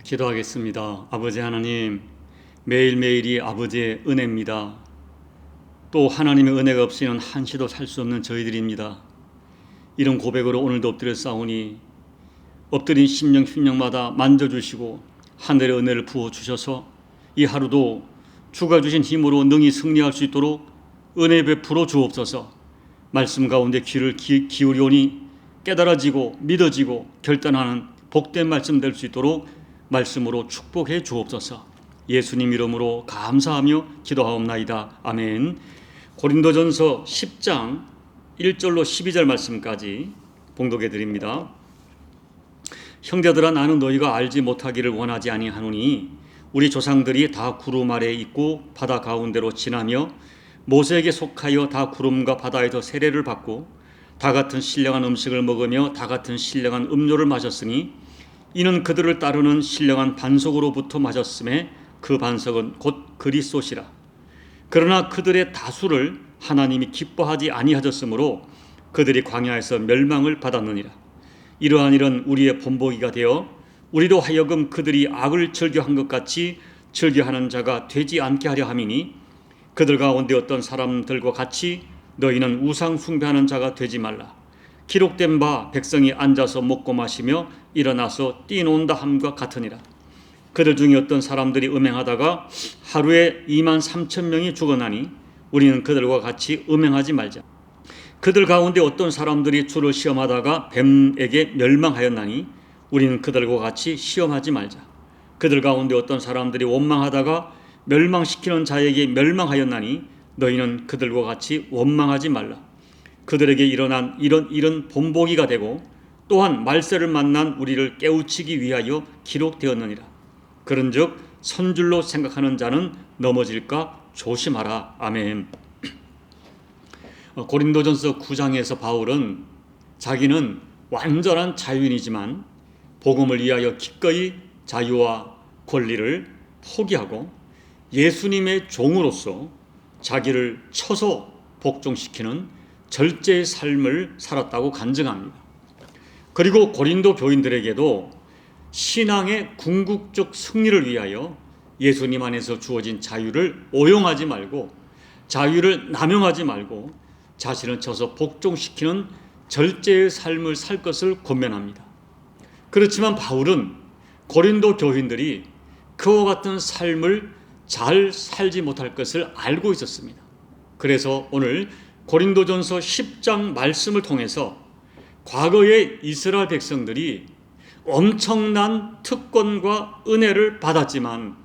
기도하겠습니다. 아버지 하나님, 매일매일이 아버지의 은혜입니다. 또 하나님의 은혜가 없이는 한시도 살 수 없는 저희들입니다. 이런 고백으로 오늘도 엎드려 싸우니 엎드린 심령마다 만져주시고 하늘의 은혜를 부어주셔서 이 하루도 주가 주신 힘으로 능히 승리할 수 있도록 은혜 베풀어 주옵소서. 말씀 가운데 귀를 기울이오니 깨달아지고 믿어지고 결단하는 복된 말씀 될 수 있도록 말씀으로 축복해 주옵소서. 예수님 이름으로 감사하며 기도하옵나이다. 아멘. 고린도전서 10장 1절로 12절 말씀까지 봉독해 드립니다. 형제들아, 나는 너희가 알지 못하기를 원하지 아니하노니 우리 조상들이 다 구름 아래에 있고 바다 가운데로 지나며 모세에게 속하여 다 구름과 바다에서 세례를 받고 다 같은 신령한 음식을 먹으며 다 같은 신령한 음료를 마셨으니 이는 그들을 따르는 신령한 반석으로부터 마셨음에 그 반석은 곧 그리스도시라. 그러나 그들의 다수를 하나님이 기뻐하지 아니하셨으므로 그들이 광야에서 멸망을 받았느니라. 이러한 일은 우리의 본보기가 되어 우리로 하여금 그들이 악을 즐겨한 것 같이 즐겨하는 자가 되지 않게 하려 함이니, 그들 가운데 어떤 사람들과 같이 너희는 우상 숭배하는 자가 되지 말라. 기록된 바 백성이 앉아서 먹고 마시며 일어나서 뛰논다 함과 같으니라. 그들 중에 어떤 사람들이 음행하다가 하루에 23,000명이 죽어나니 우리는 그들과 같이 음행하지 말자. 그들 가운데 어떤 사람들이 주를 시험하다가 뱀에게 멸망하였나니 우리는 그들과 같이 시험하지 말자. 그들 가운데 어떤 사람들이 원망하다가 멸망시키는 자에게 멸망하였나니 너희는 그들과 같이 원망하지 말라. 그들에게 일어난 이런 본보기가 되고 또한 말세를 만난 우리를 깨우치기 위하여 기록되었느니라. 그런즉 선줄로 생각하는 자는 넘어질까 조심하라. 아멘. 고린도전서 9장에서 바울은 자기는 완전한 자유인이지만 복음을 위하여 기꺼이 자유와 권리를 포기하고 예수님의 종으로서 자기를 쳐서 복종시키는 절제의 삶을 살았다고 간증합니다. 그리고 고린도 교인들에게도 신앙의 궁극적 승리를 위하여 예수님 안에서 주어진 자유를 오용하지 말고 자유를 남용하지 말고 자신을 쳐서 복종시키는 절제의 삶을 살 것을 권면합니다. 그렇지만 바울은 고린도 교인들이 그와 같은 삶을 잘 살지 못할 것을 알고 있었습니다. 그래서 오늘 고린도전서 10장 말씀을 통해서 과거의 이스라엘 백성들이 엄청난 특권과 은혜를 받았지만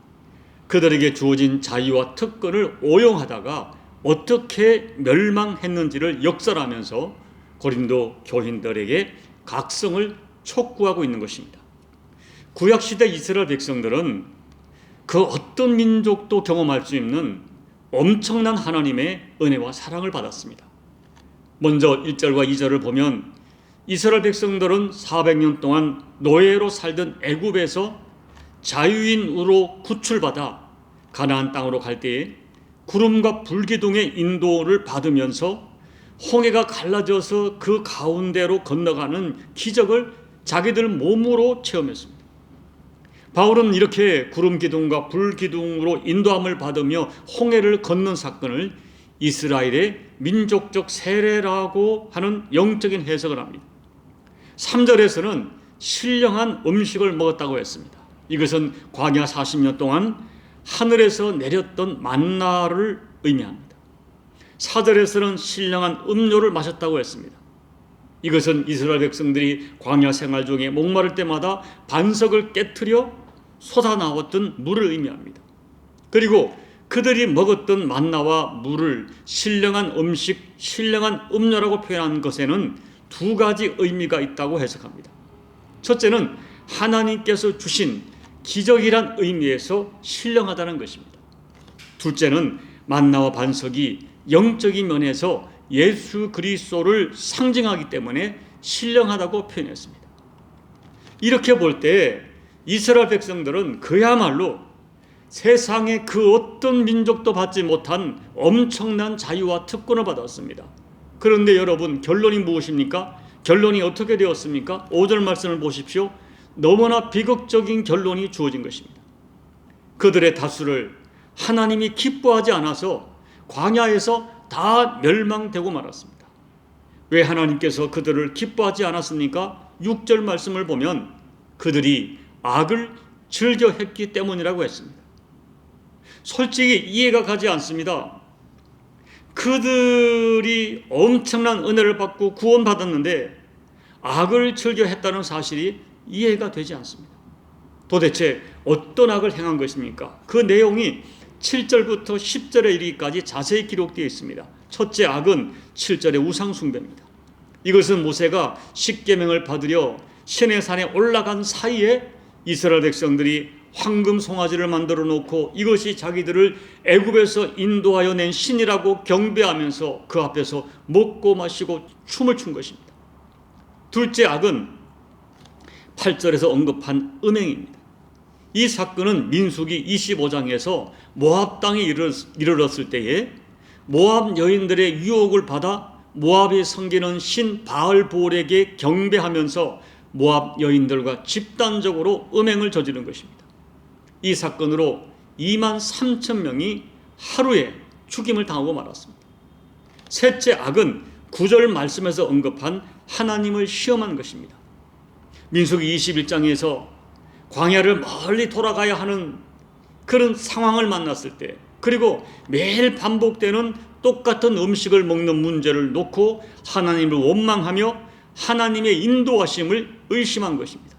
그들에게 주어진 자유와 특권을 오용하다가 어떻게 멸망했는지를 역설하면서 고린도 교인들에게 각성을 촉구하고 있는 것입니다. 구약시대 이스라엘 백성들은 그 어떤 민족도 경험할 수 있는 엄청난 하나님의 은혜와 사랑을 받았습니다. 먼저 1절과 2절을 보면 이스라엘 백성들은 400년 동안 노예로 살던 애굽에서 자유인으로 구출받아 가나안 땅으로 갈 때에 구름과 불기둥의 인도를 받으면서 홍해가 갈라져서 그 가운데로 건너가는 기적을 자기들 몸으로 체험했습니다. 바울은 이렇게 구름 기둥과 불 기둥으로 인도함을 받으며 홍해를 건넌 사건을 이스라엘의 민족적 세례라고 하는 영적인 해석을 합니다. 3절에서는 신령한 음식을 먹었다고 했습니다. 이것은 광야 40년 동안 하늘에서 내렸던 만나를 의미합니다. 4절에서는 신령한 음료를 마셨다고 했습니다. 이것은 이스라엘 백성들이 광야 생활 중에 목마를 때마다 반석을 깨트려 솟아나왔던 물을 의미합니다. 그리고 그들이 먹었던 만나와 물을 신령한 음식, 신령한 음료라고 표현한 것에는 두 가지 의미가 있다고 해석합니다. 첫째는 하나님께서 주신 기적이란 의미에서 신령하다는 것입니다. 둘째는 만나와 반석이 영적인 면에서 예수 그리스도를 상징하기 때문에 신령하다고 표현했습니다. 이렇게 볼 때 이스라엘 백성들은 그야말로 세상의 그 어떤 민족도 받지 못한 엄청난 자유와 특권을 받았습니다. 그런데 여러분, 결론이 무엇입니까? 결론이 어떻게 되었습니까? 5절 말씀을 보십시오. 너무나 비극적인 결론이 주어진 것입니다. 그들의 다수를 하나님이 기뻐하지 않아서 광야에서 다 멸망되고 말았습니다. 왜 하나님께서 그들을 기뻐하지 않았습니까? 6절 말씀을 보면 그들이 악을 즐겨 했기 때문이라고 했습니다. 솔직히 이해가 가지 않습니다. 그들이 엄청난 은혜를 받고 구원받았는데 악을 즐겨 했다는 사실이 이해가 되지 않습니다. 도대체 어떤 악을 행한 것입니까? 그 내용이 7절부터 10절에 이르기까지 자세히 기록되어 있습니다. 첫째 악은 7절의 우상숭배입니다. 이것은 모세가 십계명을 받으려 시내산에 올라간 사이에 이스라엘 백성들이 황금 송아지를 만들어 놓고 이것이 자기들을 애굽에서 인도하여 낸 신이라고 경배하면서 그 앞에서 먹고 마시고 춤을 춘 것입니다. 둘째 악은 8절에서 언급한 음행입니다. 이 사건은 민수기 25장에서 모압 땅에 이르렀을 때에 모압 여인들의 유혹을 받아 모압이 섬기는 신 바알볼에게 경배하면서 모압 여인들과 집단적으로 음행을 저지른 것입니다. 이 사건으로 2만 3천 명이 하루에 죽임을 당하고 말았습니다. 셋째 악은 9절 말씀에서 언급한 하나님을 시험한 것입니다. 민수기 21장에서 광야를 멀리 돌아가야 하는 그런 상황을 만났을 때, 그리고 매일 반복되는 똑같은 음식을 먹는 문제를 놓고 하나님을 원망하며 하나님의 인도하심을 의심한 것입니다.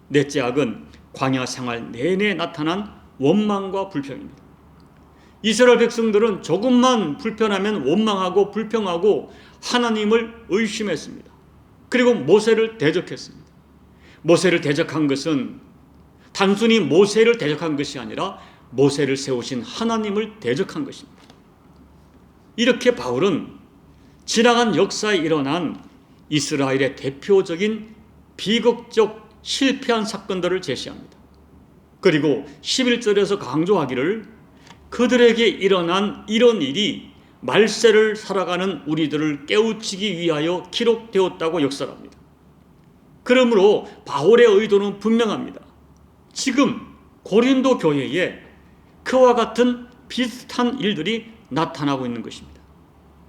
넷째 악은 광야 생활 내내 나타난 원망과 불평입니다. 이스라엘 백성들은 조금만 불편하면 원망하고 불평하고 하나님을 의심했습니다. 그리고 모세를 대적했습니다. 모세를 대적한 것은 단순히 모세를 대적한 것이 아니라 모세를 세우신 하나님을 대적한 것입니다. 이렇게 바울은 지나간 역사에 일어난 이스라엘의 대표적인 비극적 실패한 사건들을 제시합니다. 그리고 11절에서 강조하기를 그들에게 일어난 이런 일이 말세를 살아가는 우리들을 깨우치기 위하여 기록되었다고 역설합니다. 그러므로 바울의 의도는 분명합니다. 지금 고린도 교회에 그와 같은 비슷한 일들이 나타나고 있는 것입니다.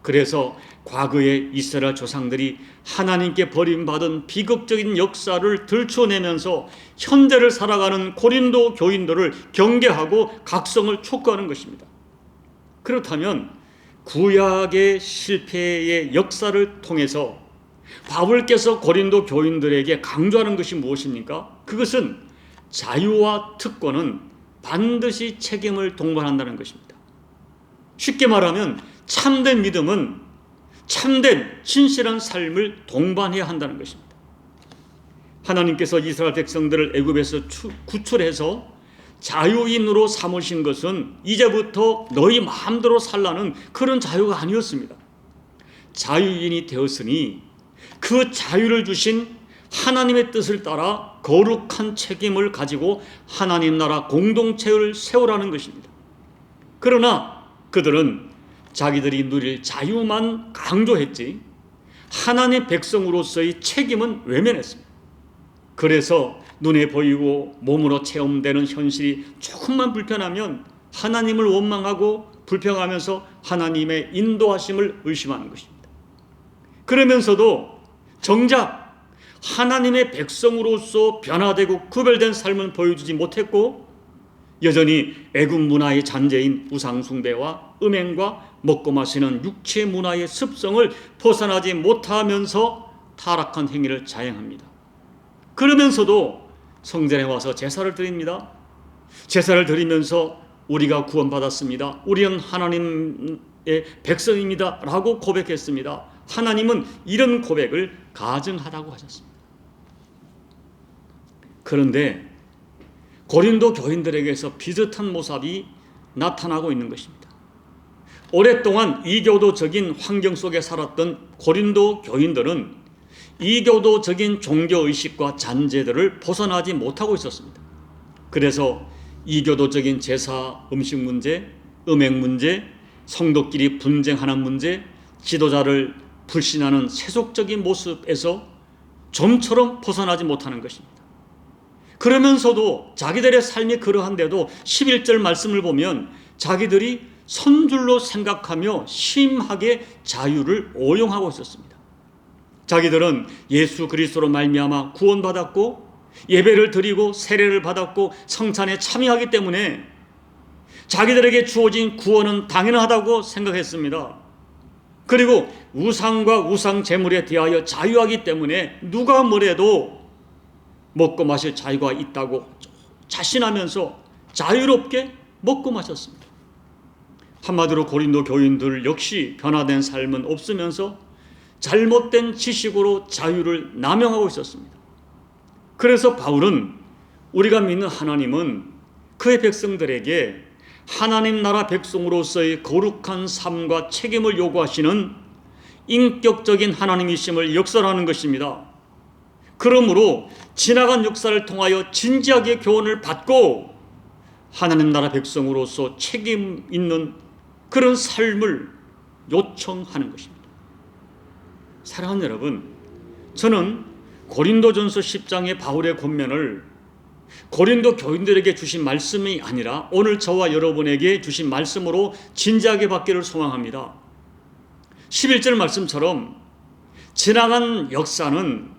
그래서 과거의 이스라엘 조상들이 하나님께 버림받은 비극적인 역사를 들춰내면서 현재를 살아가는 고린도 교인들을 경계하고 각성을 촉구하는 것입니다. 그렇다면 구약의 실패의 역사를 통해서 바울께서 고린도 교인들에게 강조하는 것이 무엇입니까? 그것은 자유와 특권은 반드시 책임을 동반한다는 것입니다. 쉽게 말하면 참된 믿음은 참된 진실한 삶을 동반해야 한다는 것입니다. 하나님께서 이스라엘 백성들을 애굽에서 구출해서 자유인으로 삼으신 것은 이제부터 너희 마음대로 살라는 그런 자유가 아니었습니다. 자유인이 되었으니 그 자유를 주신 하나님의 뜻을 따라 거룩한 책임을 가지고 하나님 나라 공동체를 세우라는 것입니다. 그러나 그들은 자기들이 누릴 자유만 강조했지 하나님의 백성으로서의 책임은 외면했습니다. 그래서 눈에 보이고 몸으로 체험되는 현실이 조금만 불편하면 하나님을 원망하고 불평하면서 하나님의 인도하심을 의심하는 것입니다. 그러면서도 정작 하나님의 백성으로서 변화되고 구별된 삶을 보여주지 못했고 여전히 애굽 문화의 잔재인 우상숭배와 음행과 먹고 마시는 육체 문화의 습성을 벗어나지 못하면서 타락한 행위를 자행합니다. 그러면서도 성전에 와서 제사를 드립니다. 제사를 드리면서 우리가 구원받았습니다. 우리는 하나님의 백성입니다. 라고 고백했습니다. 하나님은 이런 고백을 가증하다고 하셨습니다. 그런데 고린도 교인들에게서 비슷한 모습이 나타나고 있는 것입니다. 오랫동안 이교도적인 환경 속에 살았던 고린도 교인들은 이교도적인 종교의식과 잔재들을 벗어나지 못하고 있었습니다. 그래서 이교도적인 제사, 음식 문제, 음행 문제, 성도끼리 분쟁하는 문제, 지도자를 불신하는 세속적인 모습에서 좀처럼 벗어나지 못하는 것입니다. 그러면서도 자기들의 삶이 그러한데도 11절 말씀을 보면 자기들이 선줄로 생각하며 심하게 자유를 오용하고 있었습니다. 자기들은 예수 그리스도로 말미암아 구원받았고 예배를 드리고 세례를 받았고 성찬에 참여하기 때문에 자기들에게 주어진 구원은 당연하다고 생각했습니다. 그리고 우상과 우상 제물에 대하여 자유하기 때문에 누가 뭐래도 먹고 마실 자유가 있다고 자신하면서 자유롭게 먹고 마셨습니다. 한마디로 고린도 교인들 역시 변화된 삶은 없으면서 잘못된 지식으로 자유를 남용하고 있었습니다. 그래서 바울은 우리가 믿는 하나님은 그의 백성들에게 하나님 나라 백성으로서의 거룩한 삶과 책임을 요구하시는 인격적인 하나님이심을 역설하는 것입니다. 그러므로 지나간 역사를 통하여 진지하게 교훈을 받고 하나님 나라 백성으로서 책임 있는 그런 삶을 요청하는 것입니다. 사랑하는 여러분, 저는 고린도전서 10장의 바울의 권면을 고린도 교인들에게 주신 말씀이 아니라 오늘 저와 여러분에게 주신 말씀으로 진지하게 받기를 소망합니다. 11절 말씀처럼 지나간 역사는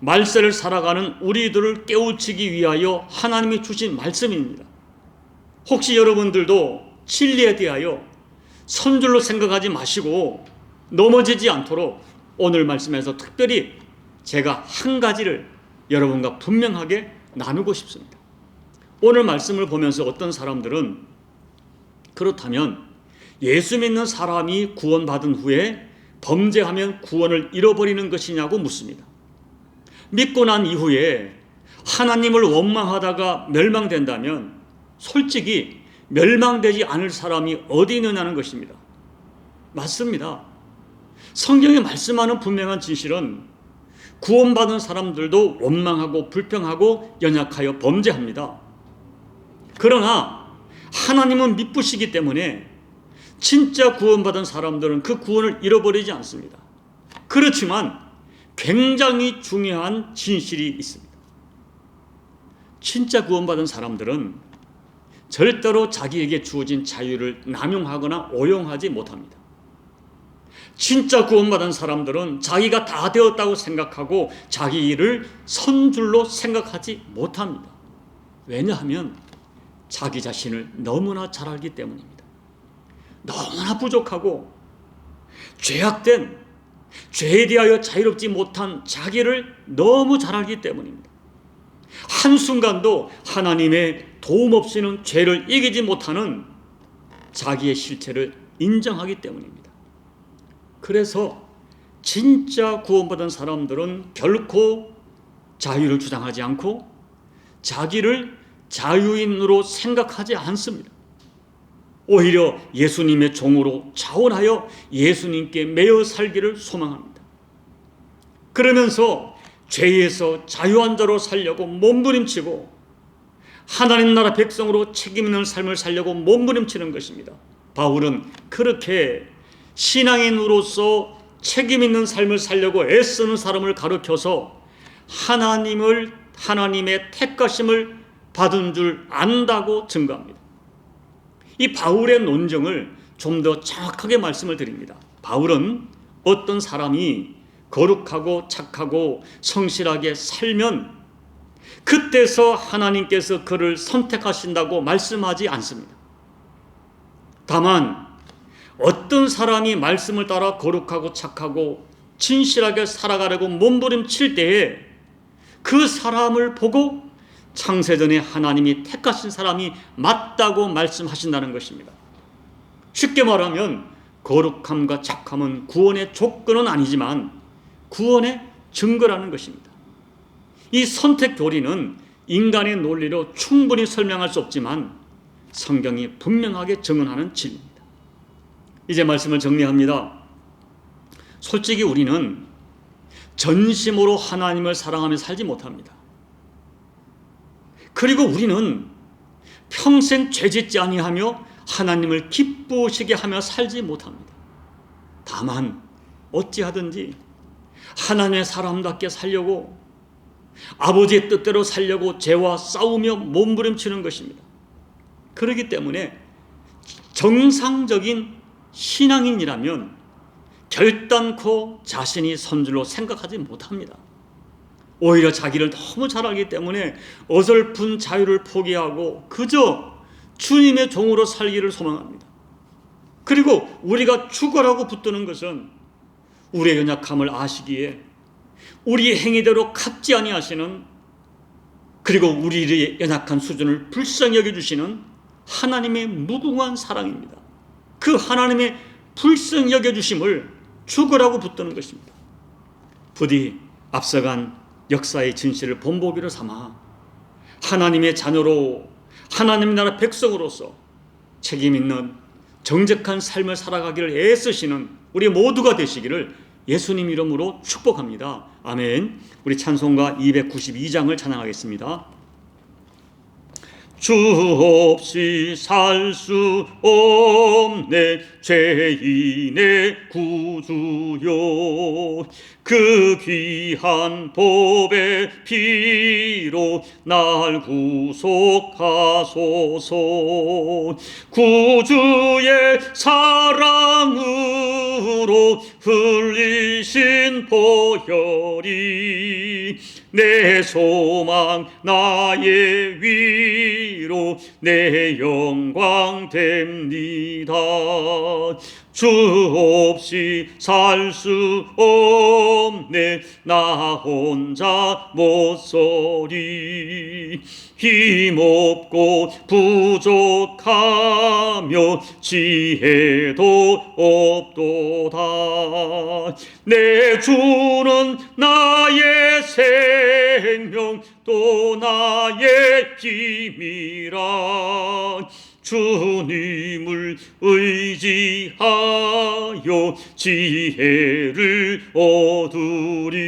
말세를 살아가는 우리들을 깨우치기 위하여 하나님이 주신 말씀입니다. 혹시 여러분들도 진리에 대하여 선줄로 생각하지 마시고 넘어지지 않도록 오늘 말씀에서 특별히 제가 한 가지를 여러분과 분명하게 나누고 싶습니다. 오늘 말씀을 보면서 어떤 사람들은 그렇다면 예수 믿는 사람이 구원받은 후에 범죄하면 구원을 잃어버리는 것이냐고 묻습니다. 믿고 난 이후에 하나님을 원망하다가 멸망된다면 솔직히 멸망되지 않을 사람이 어디 있느냐는 것입니다. 맞습니다. 성경이 말씀하는 분명한 진실은 구원받은 사람들도 원망하고 불평하고 연약하여 범죄합니다. 그러나 하나님은 미쁘시기 때문에 진짜 구원받은 사람들은 그 구원을 잃어버리지 않습니다. 그렇지만 굉장히 중요한 진실이 있습니다. 진짜 구원받은 사람들은 절대로 자기에게 주어진 자유를 남용하거나 오용하지 못합니다. 진짜 구원받은 사람들은 자기가 다 되었다고 생각하고 자기 일을 선줄로 생각하지 못합니다. 왜냐하면 자기 자신을 너무나 잘 알기 때문입니다. 너무나 부족하고 죄악된 죄에 대하여 자유롭지 못한 자기를 너무 잘 알기 때문입니다. 한순간도 하나님의 도움 없이는 죄를 이기지 못하는 자기의 실체를 인정하기 때문입니다. 그래서 진짜 구원받은 사람들은 결코 자유를 주장하지 않고 자기를 자유인으로 생각하지 않습니다. 오히려 예수님의 종으로 자원하여 예수님께 매여 살기를 소망합니다. 그러면서 죄에서 자유한 자로 살려고 몸부림치고 하나님 나라 백성으로 책임 있는 삶을 살려고 몸부림치는 것입니다. 바울은 그렇게 신앙인으로서 책임 있는 삶을 살려고 애쓰는 사람을 가르쳐서 하나님의 택하심을 받은 줄 안다고 증거합니다. 이 바울의 논증을 좀 더 정확하게 말씀을 드립니다. 바울은 어떤 사람이 거룩하고 착하고 성실하게 살면 그때서 하나님께서 그를 선택하신다고 말씀하지 않습니다. 다만 어떤 사람이 말씀을 따라 거룩하고 착하고 진실하게 살아가려고 몸부림칠 때에 그 사람을 보고 창세전에 하나님이 택하신 사람이 맞다고 말씀하신다는 것입니다. 쉽게 말하면 거룩함과 착함은 구원의 조건은 아니지만 구원의 증거라는 것입니다. 이 선택 교리는 인간의 논리로 충분히 설명할 수 없지만 성경이 분명하게 증언하는 진리입니다. 이제 말씀을 정리합니다. 솔직히 우리는 전심으로 하나님을 사랑하며 살지 못합니다. 그리고 우리는 평생 죄짓지 아니하며 하나님을 기쁘시게 하며 살지 못합니다. 다만 어찌하든지 하나님의 사람답게 살려고 아버지의 뜻대로 살려고 죄와 싸우며 몸부림치는 것입니다. 그렇기 때문에 정상적인 신앙인이라면 결단코 자신이 선줄로 생각하지 못합니다. 오히려 자기를 너무 잘 알기 때문에 어설픈 자유를 포기하고 그저 주님의 종으로 살기를 소망합니다. 그리고 우리가 죽어라고 붙드는 것은 우리의 연약함을 아시기에 우리의 행위대로 갚지 아니하시는, 그리고 우리의 연약한 수준을 불쌍히 여겨주시는 하나님의 무궁한 사랑입니다. 그 하나님의 불쌍히 여겨주심을 죽으라고 붙드는 것입니다. 부디 앞서간 역사의 진실을 본보기로 삼아 하나님의 자녀로, 하나님 나라 백성으로서 책임 있는 정직한 삶을 살아가기를 애쓰시는 우리 모두가 되시기를 예수님 이름으로 축복합니다. 아멘. 우리 찬송가 292장을 찬양하겠습니다. 주 없이 살 수 없네 죄인의 구주요, 그 귀한 법의 피로 날 구속하소서. 구주의 사랑으로 흘리신 보혈이 내 소망 나의 위로 내 영광 됩니다. 주 없이 살 수 없네 나 혼자 못 서리. 힘없고 부족하며 지혜도 없도다. 내 주는 나의 생명 또 나의 힘이라. 주님을 의지하여 지혜를 얻으리.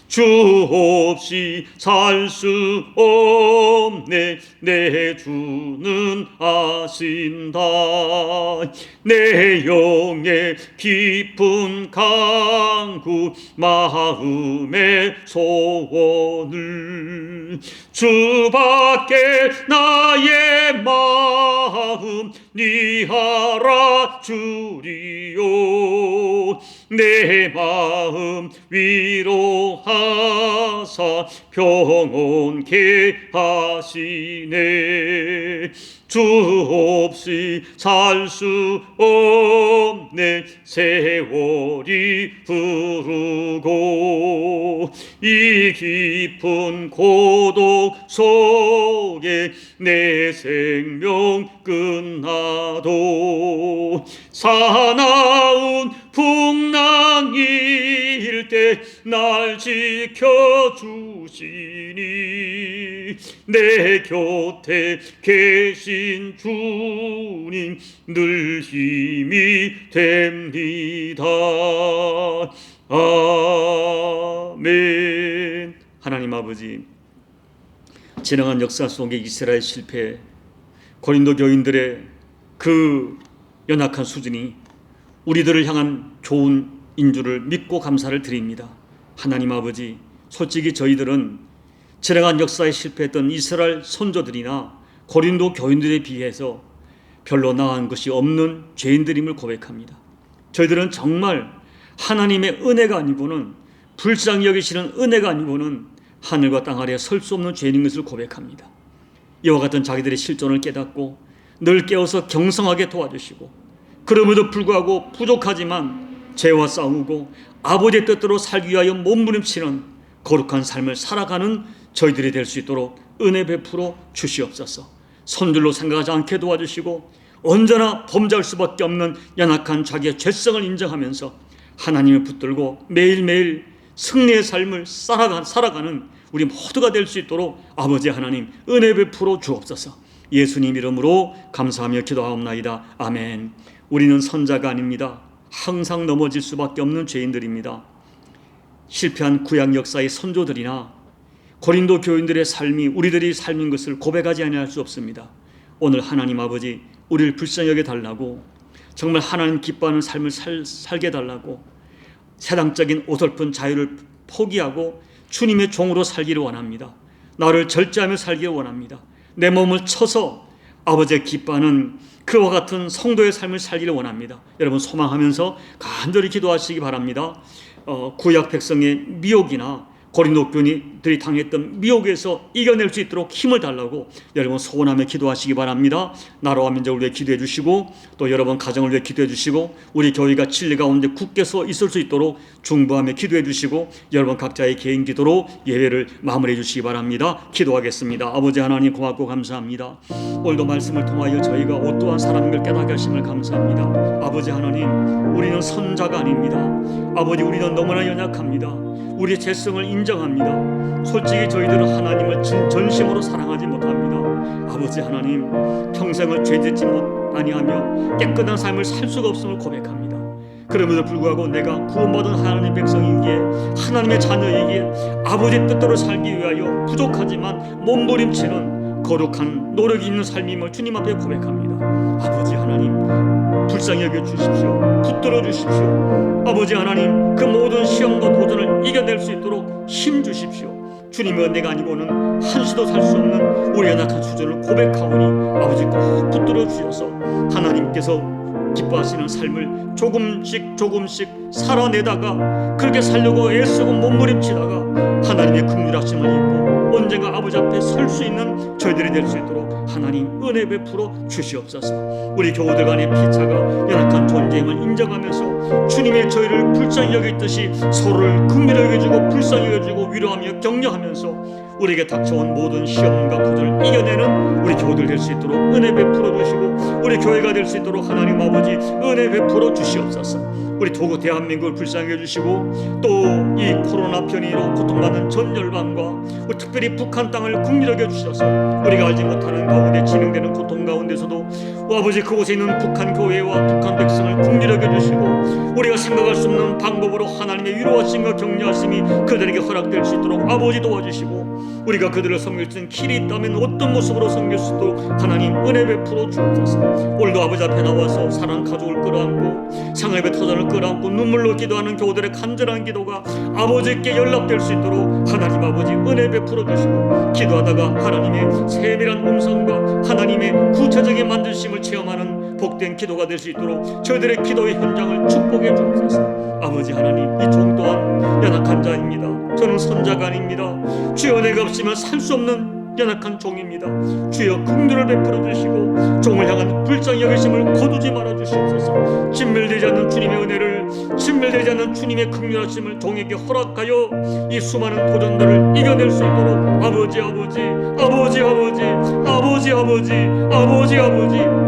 주 없이 살 수 없네 내 주는 아신다. 내 영의 깊은 간구 마음의 소원을 주밖에 나의 마음 니 알아주리요. 내 마음 위로하사 평온케 하시네. 주 없이 살 수 없네 세월이 흐르고 이 깊은 고독 속에 내 생명 끝나도 사나운 풍랑일 때 날 지켜주시니 내 곁에 계신 주님 늘 힘이 됩니다. 아멘. 하나님 아버지, 지나간 역사 속에 이스라엘 실패, 고린도 교인들의 그 연약한 수준이 우리들을 향한 좋은 인주를 믿고 감사를 드립니다. 하나님 아버지, 솔직히 저희들은 지나간 역사에 실패했던 이스라엘 선조들이나 고린도 교인들에 비해서 별로 나은 것이 없는 죄인들임을 고백합니다. 저희들은 정말 하나님의 은혜가 아니고는, 불쌍히 여기시는 은혜가 아니고는 하늘과 땅 아래에 설 수 없는 죄인인 것을 고백합니다. 이와 같은 자기들의 실존을 깨닫고 늘 깨어서 경성하게 도와주시고, 그럼에도 불구하고 부족하지만 죄와 싸우고 아버지의 뜻대로 살기 위하여 몸부림치는 거룩한 삶을 살아가는 저희들이 될 수 있도록 은혜 베풀어 주시옵소서. 선줄로 생각하지 않게 도와주시고, 언제나 범죄할 수밖에 없는 연약한 자기의 죄성을 인정하면서 하나님을 붙들고 매일매일 승리의 삶을 살아가는 우리 모두가 될 수 있도록 아버지 하나님 은혜 베풀어 주옵소서. 예수님 이름으로 감사하며 기도하옵나이다. 아멘. 우리는 선자가 아닙니다. 항상 넘어질 수밖에 없는 죄인들입니다. 실패한 구약 역사의 선조들이나 고린도 교인들의 삶이 우리들의 삶인 것을 고백하지 아니할 수 없습니다. 오늘 하나님 아버지, 우리를 불쌍히 여겨 달라고, 정말 하나님 기뻐하는 삶을 살게 달라고, 세상적인 어설픈 자유를 포기하고 주님의 종으로 살기를 원합니다. 나를 절제하며 살기를 원합니다. 내 몸을 쳐서 아버지의 기뻐하는 그와 같은 성도의 삶을 살기를 원합니다. 여러분 소망하면서 간절히 기도하시기 바랍니다. 구약 백성의 미혹이나 고린도 교인들이 당했던 미혹에서 이겨낼 수 있도록 힘을 달라고 여러분 소원하며 기도하시기 바랍니다. 나라와 민족을 위해 기도해 주시고 또 여러분 가정을 위해 기도해 주시고 우리 교회가 진리 가운데 굳게 서 있을 수 있도록 중보하며 기도해 주시고 여러분 각자의 개인 기도로 예배를 마무리해 주시기 바랍니다. 기도하겠습니다. 아버지 하나님 고맙고 감사합니다. 오늘도 말씀을 통하여 저희가 어떠한 사람인 걸 깨닫게 하심을 감사합니다. 아버지 하나님, 우리는 선자가 아닙니다. 아버지, 우리는 너무나 연약합니다. 우리의 죄성을 인정합니다. 솔직히 저희들은 하나님을 전심으로 사랑하지 못합니다. 아버지 하나님, 평생을 죄짓지 아니하며 깨끗한 삶을 살 수가 없음을 고백합니다. 그럼에도 불구하고 내가 구원받은 하나님의 백성이기에 하나님의 자녀이기에 아버지 뜻대로 살기 위하여 부족하지만 몸부림치는 거룩한 노력이 있는 삶임을 주님 앞에 고백합니다. 아버지 하나님, 불쌍히 여겨주십시오. 붙들어 주십시오. 아버지 하나님, 그 모든 시험과 도전을 이겨낼 수 있도록 힘 주십시오. 주님의 은혜가 아니고는 한시도 살 수 없는 우리 연약한 수준을 고백하오니 아버지 꼭 붙들어 주셔서 하나님께서 기뻐하시는 삶을 조금씩 살아내다가 그렇게 살려고 애쓰고 몸부림치다가 하나님의 긍휼하심을 입고 언젠가 아버지 앞에 설 수 있는 저희들이 될 수 있도록 하나님 은혜 베풀어 주시옵소서. 우리 교우들 간의 피차가 연약한 존재임을 인정하면서 주님의 저희를 불쌍히 여기듯이 서로를 긍휼히 여겨주고 불쌍히 여겨주고 위로하며 격려하면서 우리에게 닥쳐온 모든 시험과 도전을 이겨내는 우리 교우들 될 수 있도록 은혜 베풀어 주시고 우리 교회가 될 수 있도록 하나님 아버지 은혜 베풀어 주시옵소서. 우리 도구 대한민국을 불쌍히 해주시고 또 이 코로나 변이로 고통받는 전 열방과 특별히 북한 땅을 긍휼히 여겨주셔서 우리가 알지 못하는 가운데 진행되는 고통 가운데서도 아버지 그곳에 있는 북한 교회와 북한 백성을 긍휼히 여겨주시고 우리가 생각할 수 없는 방법으로 하나님의 위로하심과 격려하심이 그들에게 허락될 수 있도록 아버지 도와주시고 우리가 그들을 섬길 수 있는 길이 있다면 어떤 모습으로 섬길 수 있도록 하나님 은혜 베풀어 주옵소서. 오늘도 아버지 앞에 나와서 사랑 가족을 끌어안고 상업의 터전을 끌어안고 눈물로 기도하는 교우들의 간절한 기도가 아버지께 연락될 수 있도록 하나님 아버지 은혜 베풀어 주시고 기도하다가 하나님의 세밀한 음성과 하나님의 구체적인 만드심을 체험하는 복된 기도가 될 수 있도록 저희들의 기도의 현장을 축복해 주옵소서. 아버지 하나님, 이 종 또한 연약한 자입니다. 저는 선자가 아닙니다. 주의 은혜가 없으면 살 수 없는 연약한 종입니다. 주여 긍휼을 베풀어 주시고 종을 향한 불쌍히 여기심을 거두지 말아 주시옵소서. 진멸되지 않는 주님의 은혜를, 진멸되지 않는 주님의 긍휼하심을 종에게 허락하여 이 수많은 도전들을 이겨낼 수 있도록 아버지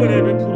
은혜 베풀어